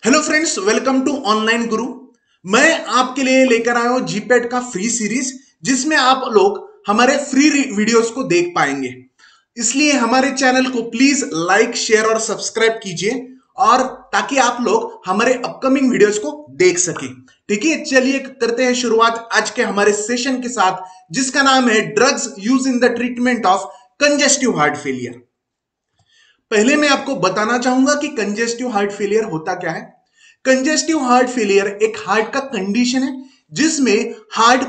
Hello friends, welcome to online Guru. मैं आपके लिए लेकर आया हूं जीपेट का फ्री सीरीज, जिसमें आप लोग हमारे फ्री वीडियोस को देख पाएंगे। इसलिए हमारे चैनल को प्लीज लाइक, शेयर और सब्सक्राइब कीजिए, और ताकि आप लोग हमारे अपकमिंग वीडियोस को देख सके। ठीक है, चलिए करते हैं शुरुआत आज के हमारे सेशन के साथ, जिसका नाम है drugs use in the treatment of congestive heart failure. पहले मैं आपको बताना चाहूंगा कि कंजेस्टिव हार्ट फेलियर होता क्या है। कंजेस्टिव हार्ट फेलियर एक हार्ट का कंडीशन है जिसमें हार्ट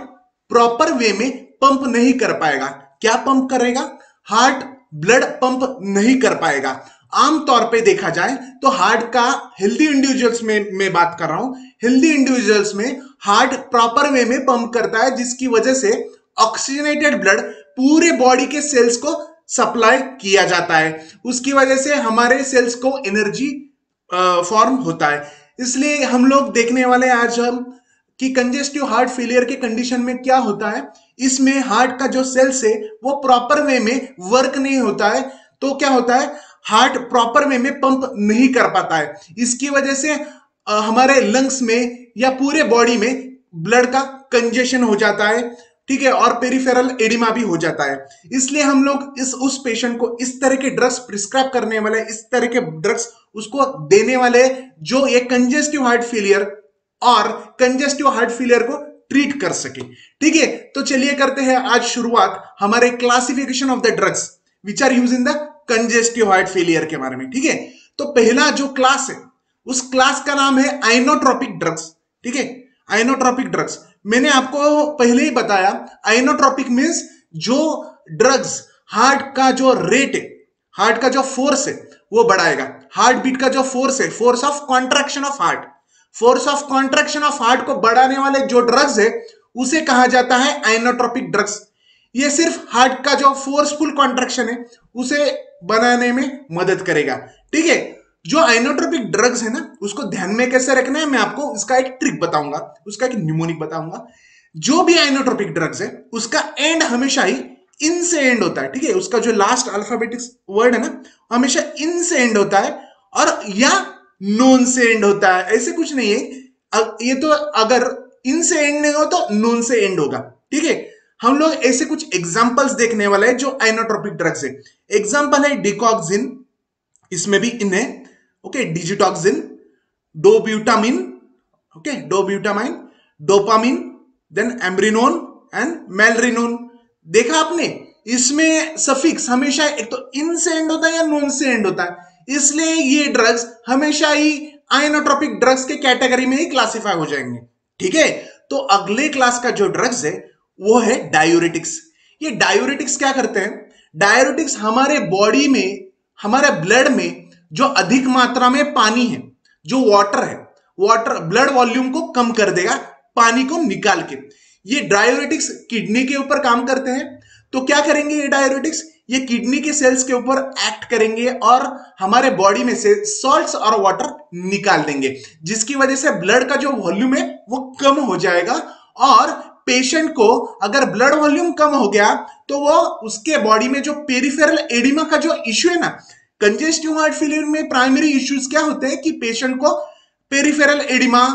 प्रॉपर वे में पंप नहीं कर पाएगा। क्या पंप करेगा? हार्ट ब्लड पंप नहीं कर पाएगा। आमतौर पे देखा जाए तो हार्ट का हेल्दी इंडिविजुअल्स में मैं बात कर रहा हूं, हेल्दी इंडिविजुअल्स में हार्ट प्रॉपर वे में पंप करता है, जिसकी वजह से ऑक्सीजनेटेड ब्लड पूरे बॉडी के सेल्स को सप्लाई किया जाता है। उसकी वजह से हमारे सेल्स को एनर्जी फॉर्म होता है। इसलिए हम लोग देखने वाले आज हम कि कंजेस्टिव हार्ट फेलियर के कंडीशन में क्या होता है। इसमें हार्ट का जो सेल्स है वो प्रॉपर वे में वर्क नहीं होता है। तो क्या होता है, हार्ट प्रॉपर वे में पंप नहीं कर पाता है। इसकी वजह से हमारे लंग्स में या पूरे बॉडी में ब्लड का कंजेशन हो जाता है। ठीक है, और पेरिफेरल एडिमा भी हो जाता है। इसलिए हम लोग उस पेशेंट को इस तरह के ड्रग्स प्रिस्क्राइब करने वाले, इस तरह के ड्रग्स उसको देने वाले जो ये कंजेस्टिव हार्ट फेलियर और कंजेस्टिव हार्ट फेलियर को ट्रीट कर सके। ठीक है, तो चलिए करते हैं आज शुरुआत हमारे classification of the drugs which are use in the congestive heart failure के बारे में। ठीक है, तो पहला जो क्लास है उस क्लास का नाम है आइनोट्रोपिक ड्रग्स। ठीक है, आइनोट्रोपिक ड्रग्स मैंने आपको पहले ही बताया। आइनोट्रोपिक मींस जो ड्रग्स हार्ट का जो रेट है, हार्ट का जो फोर्स है वो बढ़ाएगा। हार्ट बीट का जो फोर्स है, force of contraction of heart, force of contraction of heart को बढ़ाने वाले जो ड्रग्स है उसे कहा जाता है आइनोट्रोपिक ड्रग्स। ये सिर्फ हार्ट का जो फोर्सफुल कॉन्ट्रैक्शन है उसे बनाने में मदद करेगा। ठीक है, जो आइनोट्रोपिक ड्रग्स है ना, उसको ध्यान में कैसे रखना है, मैं आपको इसका एक ट्रिक बताऊंगा, उसका एक न्यूमोनिक बताऊंगा। जो भी आइनोट्रोपिक ड्रग्स है उसका एंड हमेशा ही इन से एंड होता है। ठीक है, उसका जो लास्ट अल्फाबेटिक वर्ड है ना, हमेशा इन से एंड होता है, और या नोन से एंड होता है। ऐसे कुछ नहीं है, ये तो अगर इन से एंड नहीं हो तो नोन से एंड होगा। ठीक है, हम लोग ऐसे कुछ एग्जांपल्स देखने वाले हैं जो आइनोट्रोपिक ड्रग्स है। एग्जांपल है डिकॉक्सिन, इसमें भी इन है। Okay, digitoxin, dobutamine, okay, dobutamine, dopamine, then amrinone and milrinone. देखा आपने, इसमें सफिक्स हमेशा एक तो इन से एंड होता है या नॉन से एंड होता है। इसलिए ये ड्रग्स हमेशा ही आइनोट्रोपिक ड्रग्स के कैटेगरी में ही क्लासिफाई हो जाएंगे। ठीक है, तो अगले क्लास का जो ड्रग्स है वो है डायूरेटिक्स। ये डायूरेटिक्स क्या करते हैं? डायूरेटिक्स हमारे बॉडी में, हमारे ब्लड में जो अधिक मात्रा में पानी है, जो वाटर है, वाटर ब्लड वॉल्यूम को कम कर देगा पानी को निकाल के। ये डायूरेटिक्स किडनी के ऊपर काम करते हैं। तो क्या करेंगे ये डायूरेटिक्स? ये किडनी के सेल्स के ऊपर एक्ट करेंगे और हमारे बॉडी में से सॉल्ट्स और वाटर निकाल देंगे, जिसकी वजह से ब्लड का जो वॉल्यूम है वो कम हो जाएगा। और पेशेंट को अगर ब्लड वॉल्यूम कम हो गया तो वो उसके बॉडी में जो पेरिफेरल एडिमा का जो इश्यू है ना, कंजेस्टिव हार्ट फेलियर में प्राइमरी इश्यूज क्या होते हैं कि पेशेंट को पेरिफेरल एडिमा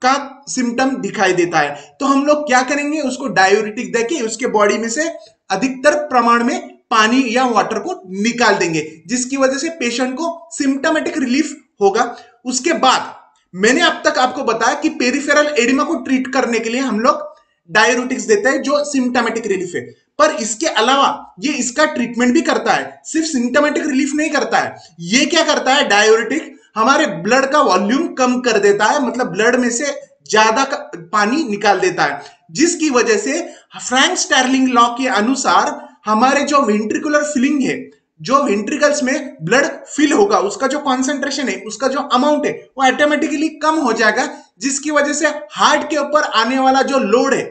का सिम्टम दिखाई देता है। तो हम लोग क्या करेंगे, उसको डायूरेटिक देके उसके बॉडी में से अधिकतर प्रमाण में पानी या वाटर को निकाल देंगे, जिसकी वजह से पेशेंट को सिम्टोमेटिक रिलीफ होगा। उसके बाद मैंने अब तक आपको बताया कि पेरिफेरल एडिमा को ट्रीट करने के लिए हम लोग डायूरेटिक्स देते हैं जो सिम्टोमेटिक रिलीफ है। पर इसके अलावा ये इसका ट्रीटमेंट भी करता है, सिर्फ सिम्टोमेटिक रिलीफ नहीं करता है। ये क्या करता है, डायूरेटिक हमारे ब्लड का वॉल्यूम कम कर देता है, मतलब ब्लड में से ज्यादा पानी निकाल देता है, जिसकी वजह से फ्रैंक स्टर्लिंग लॉ के अनुसार हमारे जो वेंट्रिकुलर फिलिंग है, जो वेंट्रिकल्स में ब्लड फिल होगा, उसका जो कॉन्सेंट्रेशन है, उसका जो अमाउंट है वो ऑटोमेटिकली कम हो जाएगा, जिसकी वजह से हार्ट के ऊपर आने वाला जो लोड है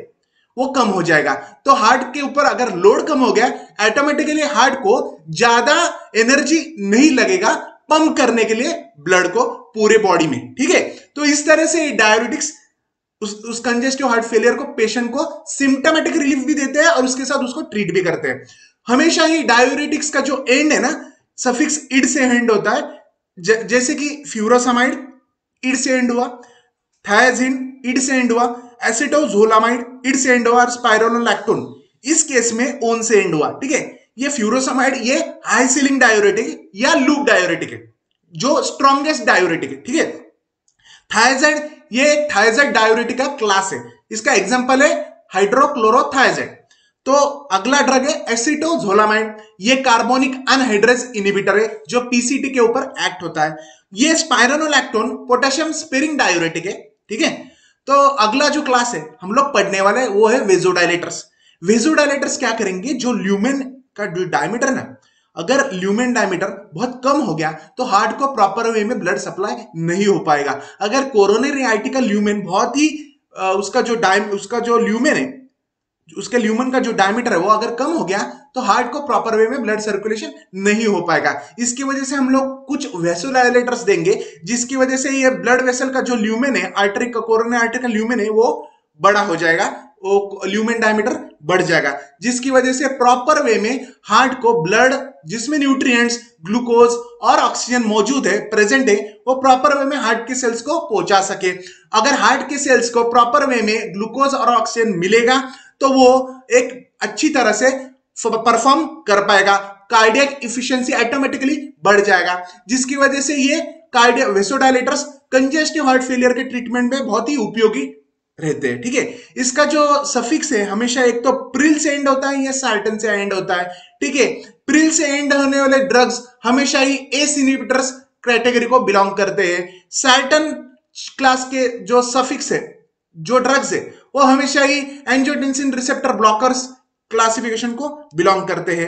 वो कम हो जाएगा। तो हार्ट के ऊपर अगर लोड कम हो गया, ऑटोमेटिकली हार्ट को ज्यादा एनर्जी नहीं लगेगा पंप करने के लिए ब्लड को पूरे बॉडी में। ठीक है, तो इस तरह से डायूरेटिक्स उस कंजेस्टिव हार्ट फेलियर को, पेशेंट को सिम्टोमेटिक रिलीफ भी देते हैं और उसके साथ उसको ट्रीट भी करते हैं। हमेशा ही डायूरेटिक्स का जो एंड है ना, सफिक्स इड से एंड होता है, जैसे कि फ्यूरोसामाइड, इड से एंड हुआ, थायाजिन इड से एंड हुआ, एसिटोजोलामाइड इड से एंड हुआ, स्पाइरोनोलैक्टोन इस केस में ओन से एंड हुआ। ठीक है, ये फ्यूरोसमाइड ये हाई सीलिंग डायोरेटिक या लूप डायोरेटिक है, जो स्ट्रॉन्गेस्ट डायोरेटिक है। ठीक है, थायाजाइड ये थायाजाइड डायोरेटिक का क्लास है, इसका एग्जांपल है हाइड्रोक्लोरोथायाजाइड। तो अगला ड्रग है एसिटोजोलामाइड, ये कार्बोनिक अनहाइड्रेज इनहिबिटर है जो पीसीटी के ऊपर एक्ट होता है। ये स्पाइरोनोलैक्टोन पोटेशियम स्पेरिंग डायोरेटिक है। ठीक है, तो अगला जो क्लास है हम लोग पढ़ने वाले वो है वेजोडाइलेटर्स। वेजोडाइलेटर्स क्या करेंगे, जो ल्यूमेन का जो डायमीटर ना, अगर ल्यूमेन डायमीटर बहुत कम हो गया तो हार्ट को प्रॉपर वे में ब्लड सप्लाई नहीं हो पाएगा। अगर कोरोनरी आर्टरी का ल्यूमेन बहुत ही उसका जो ल्यूमेन है, उसके ल्यूमेन का जो डायमीटर है वो अगर कम हो गया तो हार्ट को प्रॉपर वे में ब्लड सर्कुलेशन नहीं हो पाएगा। इसकी वजह से हम लोग कुछ वेसोडाइलेटर्स देंगे जिसकी वजह से ये ब्लड वेसल का जो ल्यूमेन है, आर्टरी का कोरोनरी आर्टरी का ल्यूमेन है वो बड़ा हो जाएगा, वो ल्यूमेन डायमीटर बढ़ जाएगा, जिसकी वजह से प्रॉपर वे में हार्ट को ब्लड जिसमें न्यूट्रिएंट्स ग्लूकोज और ऑक्सीजन मौजूद है, प्रेजेंट है, वो प्रॉपर वे में हार्ट के सेल्स को पहुंचा सके। अगर हार्ट के सेल्स को प्रॉपर वे में ग्लूकोज और ऑक्सीजन मिलेगा तो वो एक अच्छी तरह से परफॉर्म कर पाएगा, कार्डियक इफिशिएंसी ऑटोमेटिकली बढ़ जाएगा, जिसकी वजह से ये cardiac vasodilators congestive heart failure के ट्रीटमेंट में बहुत ही उपयोगी रहते हैं। ठीक है, इसका जो सफिक्स है हमेशा एक तो प्रिल से एंड होता है या सार्टन से एंड होता है। ठीक है, प्रिल से एंड होने वाले ड्रग्स हमेशा ही एस इनहिबिटर्स कैटेगरी को बिलोंग करते हैं। सार्टन क्लास के जो सफिक्स है, जो ड्रग्स है, वो हमेशा ही एंजियोटेंसिन रिसेप्टर ब्लॉकर्स क्लासिफिकेशन को बिलोंग करते हैं।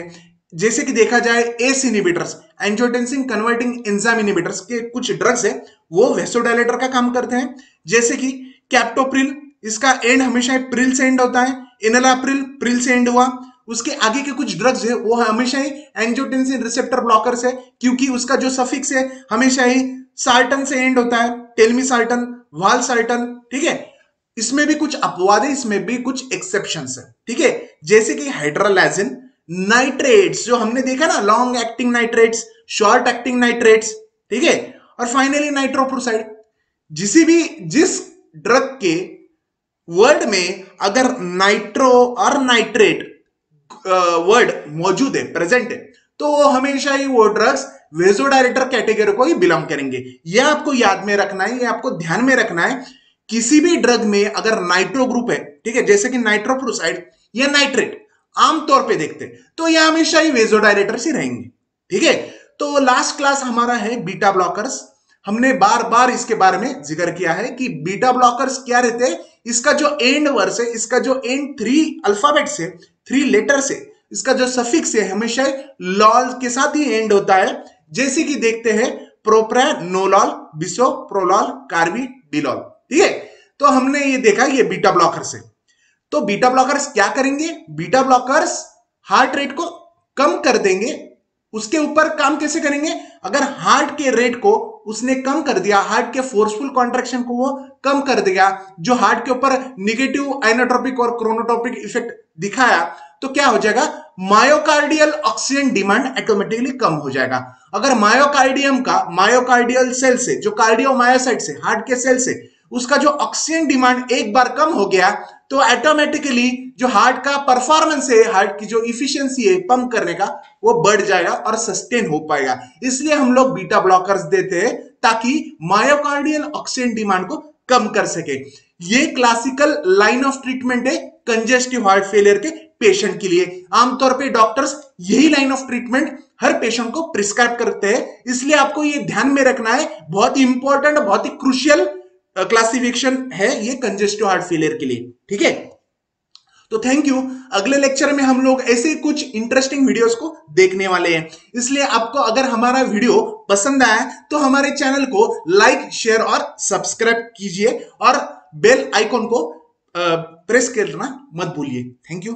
जैसे कि देखा जाए S inhibitors, angiotensin converting enzyme inhibitors के कुछ ड्रग्स है वो वेसोडाइलेटर का काम करते हैं, जैसे कि कैप्टोप्रिल, इसका एंड हमेशा प्रिल से एंड होता है। एनालाप्रिल प्रिल से एंड हुआ। उसके आगे के कुछ ड्रग्स है वो हमेशा ही एंजियोटेंसिन रिसेप्टर ब्लॉकर्स है, क्योंकि उसका जो सफिक्स है हमेशा ही सार्टन से एंड होता है, टेलमिसार्टन, वालसार्टन। ठीक है, इसमें भी कुछ अपवाद है, इसमें भी कुछ एक्सेप्शंस है। ठीक है, जैसे कि हाइड्रोलाजिन, नाइट्रेट्स जो हमने देखा ना, long acting nitrates, short acting nitrates. ठीक है, और फाइनली नाइट्रोप्रोसाइड। जिस ड्रग के वर्ड में अगर नाइट्रो और नाइट्रेट वर्ड मौजूद है, प्रेजेंट है, तो वो हमेशा ही वो ड्रग्स वेसोडाइलेटर कैटेगरी को ही बिलोंग करेंगे। ये आपको याद में रखना है, ये आपको ध्यान में रखना है। किसी भी ड्रग में अगर नाइट्रो ग्रुप है, ठीक है, जैसे कि नाइट्रोप्रोसाइड या नाइट्रेट आमतौर पे देखते हैं, तो ये हमेशा ही वेसोडाइलेटर्स ही रहेंगे। ठीक है, तो लास्ट क्लास हमारा है बीटा ब्लॉकर्स। हमने बार बार इसके बारे में जिक्र किया है कि बीटा ब्लॉकर्स क्या रहते हैं। इसका जो एंड वर्ड है, इसका जो एंड 3 अल्फाबेट से, 3 लेटर से, इसका जो सफिक्स है हमेशा लॉल के साथ ही एंड होता है। जैसे कि देखते हैं प्रोप्रानोलॉल, बिसोप्रोलॉल, कार्बिडिलॉल। ठीक है, तो हमने ये देखा ये बीटा ब्लॉकर्स है। तो बीटा ब्लॉकर्स क्या करेंगे, बीटा ब्लॉकर्स हार्ट रेट को कम कर देंगे। उसके ऊपर काम कैसे करेंगे, अगर हार्ट के रेट को उसने कम कर दिया, हार्ट के फोर्सफुल कॉन्ट्रैक्शन को वो कम कर दिया, जो हार्ट के ऊपर निगेटिव आइनोट्रोपिक और क्रोनोट्रोपिक इफेक्ट दिखाया, तो क्या हो जाएगा, मायोकार्डियल ऑक्सीजन डिमांड ऑटोमेटिकली कम हो जाएगा। अगर मायोकार्डियम का, मायोकार्डियल सेल से, जो कार्डियोमायोसाइट से, हार्ट के सेल से, उसका जो ऑक्सीजन डिमांड एक बार कम हो गया तो ऑटोमेटिकली जो हार्ट का परफॉर्मेंस है, हार्ट की जो इफिशियंसी है पंप करने का, वो बढ़ जाएगा और सस्टेन हो पाएगा। इसलिए हम लोग बीटा ब्लॉकर्स देते हैं ताकि मायोकार्डियल ऑक्सीजन डिमांड को कम कर सके। ये क्लासिकल लाइन ऑफ ट्रीटमेंट है कंजेस्टिव हार्ट फेलियर के पेशेंट के लिए। आमतौर पे डॉक्टर्स यही line of treatment her patient को प्रिस्क्राइब करते हैं, इसलिए आपको ये ध्यान में रखना है। बहुत ही इंपॉर्टेंट, बहुत ही क्रूशियल क्लासिफिकेशन है ये कंजेस्टिव हार्ट फेलियर के लिए। ठीक है, तो थैंक यू। अगले लेक्चर में हम लोग ऐसे कुछ इंटरेस्टिंग वीडियोस को देखने वाले हैं, इसलिए आपको अगर हमारा वीडियो पसंद आया तो हमारे चैनल को लाइक, शेयर और सब्सक्राइब कीजिए और बेल आइकॉन को प्रेस करना मत भूलिए। Thank you.